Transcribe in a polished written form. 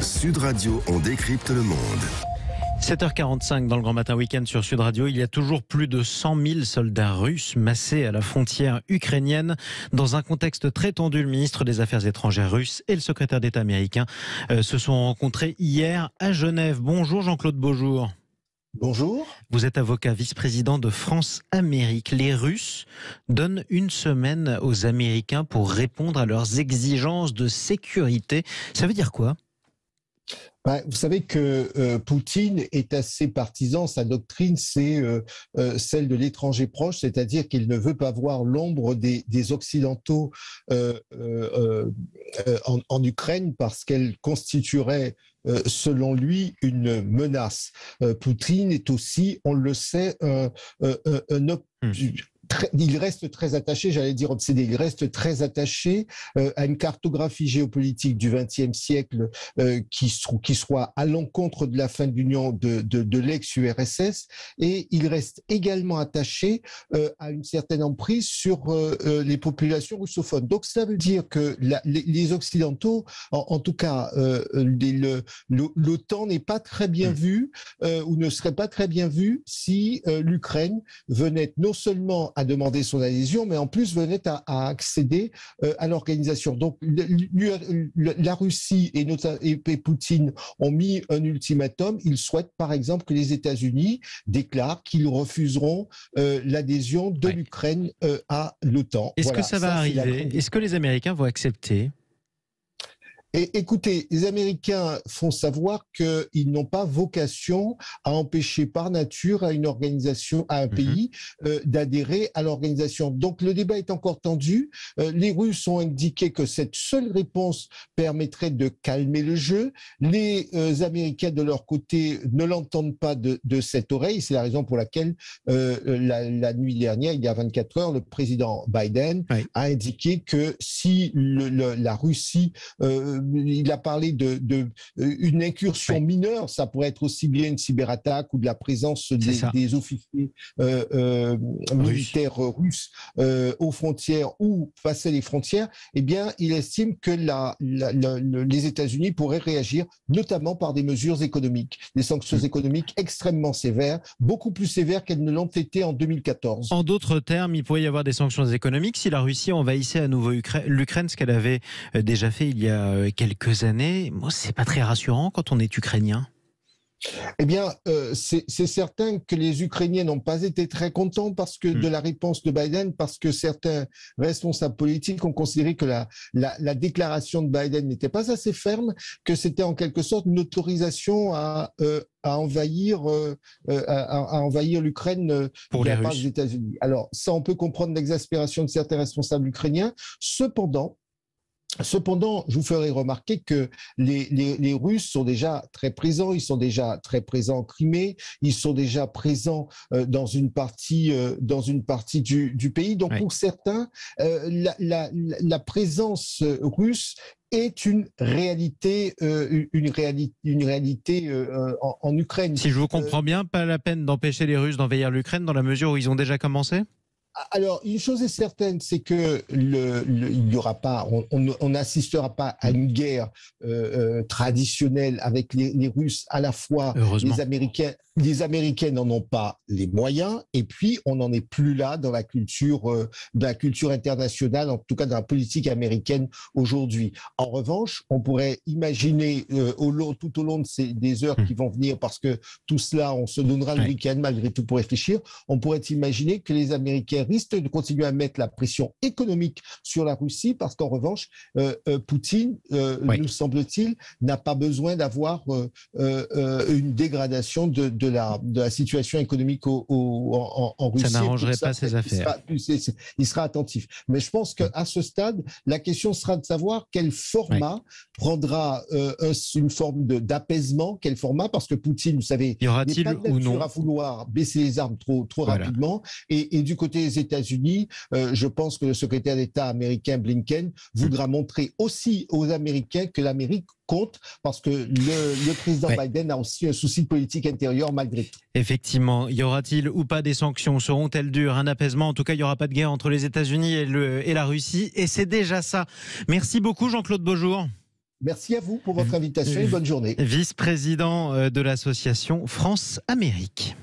Sud Radio, on décrypte le monde. 7h45 dans le Grand Matin Week-end sur Sud Radio. Il y a toujours plus de 100 000 soldats russes massés à la frontière ukrainienne. Dans un contexte très tendu, le ministre des Affaires étrangères russe et le secrétaire d'État américain se sont rencontrés hier à Genève. Bonjour Jean-Claude Beaujour. Bonjour. Vous êtes avocat vice-président de France-Amérique. Les Russes donnent une semaine aux Américains pour répondre à leurs exigences de sécurité. Ça veut dire quoi ? Vous savez que Poutine est assez partisan. Sa doctrine, c'est celle de l'étranger proche, c'est-à-dire qu'il ne veut pas voir l'ombre des Occidentaux en Ukraine parce qu'elle constituerait, selon lui, une menace. Poutine est aussi, on le sait, il reste très attaché, j'allais dire obsédé, il reste très attaché à une cartographie géopolitique du XXe siècle qui soit à l'encontre de la fin de l'Union de l'ex-URSS, et il reste également attaché à une certaine emprise sur les populations russophones. Donc ça veut dire que les Occidentaux, en tout cas l'OTAN n'est pas très bien vue ou ne serait pas très bien vue si l'Ukraine venait non seulement à demander son adhésion, mais en plus venait à accéder à l'organisation. Donc la Russie et Poutine ont mis un ultimatum. Ils souhaitent par exemple que les États-Unis déclarent qu'ils refuseront l'adhésion de l'Ukraine à l'OTAN. Est-ce que ça va arriver ? Est-ce que les Américains vont accepter ? Et écoutez, les Américains font savoir qu'ils n'ont pas vocation à empêcher par nature à une organisation, à un pays, d'adhérer à l'organisation. Donc le débat est encore tendu. Les Russes ont indiqué que cette seule réponse permettrait de calmer le jeu. Les Américains, de leur côté, ne l'entendent pas de cette oreille. C'est la raison pour laquelle la nuit dernière, il y a 24 heures, le président Biden a indiqué que si la Russie il a parlé d'une incursion mineure, ça pourrait être aussi bien une cyberattaque ou de la présence des officiers militaires russes aux frontières ou passer les frontières. Eh bien, il estime que les États-Unis pourraient réagir, notamment par des mesures économiques, des sanctions économiques extrêmement sévères, beaucoup plus sévères qu'elles ne l'ont été en 2014. En d'autres termes, il pourrait y avoir des sanctions économiques si la Russie envahissait à nouveau l'Ukraine, ce qu'elle avait déjà fait il y a quelques années. Moi, c'est pas très rassurant quand on est ukrainien. Eh bien, c'est certain que les Ukrainiens n'ont pas été très contents de la réponse de Biden, parce que certains responsables politiques ont considéré que la déclaration de Biden n'était pas assez ferme, que c'était en quelque sorte une autorisation à envahir l'Ukraine pour de les la part Russes. des États-Unis. Alors, ça, on peut comprendre l'exaspération de certains responsables ukrainiens. Cependant, je vous ferai remarquer que les Russes sont déjà très présents. Ils sont déjà très présents en Crimée. Ils sont déjà présents dans une partie du pays. Donc, pour certains, la présence russe est une réalité en Ukraine. Si je vous comprends bien, pas la peine d'empêcher les Russes d'envahir l'Ukraine dans la mesure où ils ont déjà commencé ? Alors, une chose est certaine, c'est que il n'y aura pas, on n'assistera pas à une guerre traditionnelle avec les Russes. À la fois, les Américains n'en ont pas les moyens, et puis on n'en est plus là dans la culture internationale, en tout cas dans la politique américaine aujourd'hui. En revanche, on pourrait imaginer tout au long des heures qui vont venir, parce que tout cela, on se donnera le week-end malgré tout pour réfléchir. On pourrait imaginer que les Américains risquent de continuer à mettre la pression économique sur la Russie, parce qu'en revanche, Poutine, nous semble-t-il, n'a pas besoin d'avoir une dégradation de la situation économique en Russie. Ça n'arrangerait pas ses affaires. Il sera attentif. Mais je pense qu'à ce stade, la question sera de savoir quel format prendra une forme d'apaisement, quel format, parce que Poutine, vous savez, n'est pas de nature à vouloir baisser les armes trop rapidement. Et du côté des États-Unis, je pense que le secrétaire d'État américain Blinken voudra montrer aussi aux Américains que l'Amérique compte, parce que le président Biden a aussi un souci de politique intérieure malgré tout. Effectivement, y aura-t-il ou pas des sanctions ? Seront-elles dures ? Un apaisement ? En tout cas, il n'y aura pas de guerre entre les États-Unis et la Russie, et c'est déjà ça. Merci beaucoup Jean-Claude Beaujour. Merci à vous pour votre invitation et bonne journée. Vice-président de l'association France-Amérique.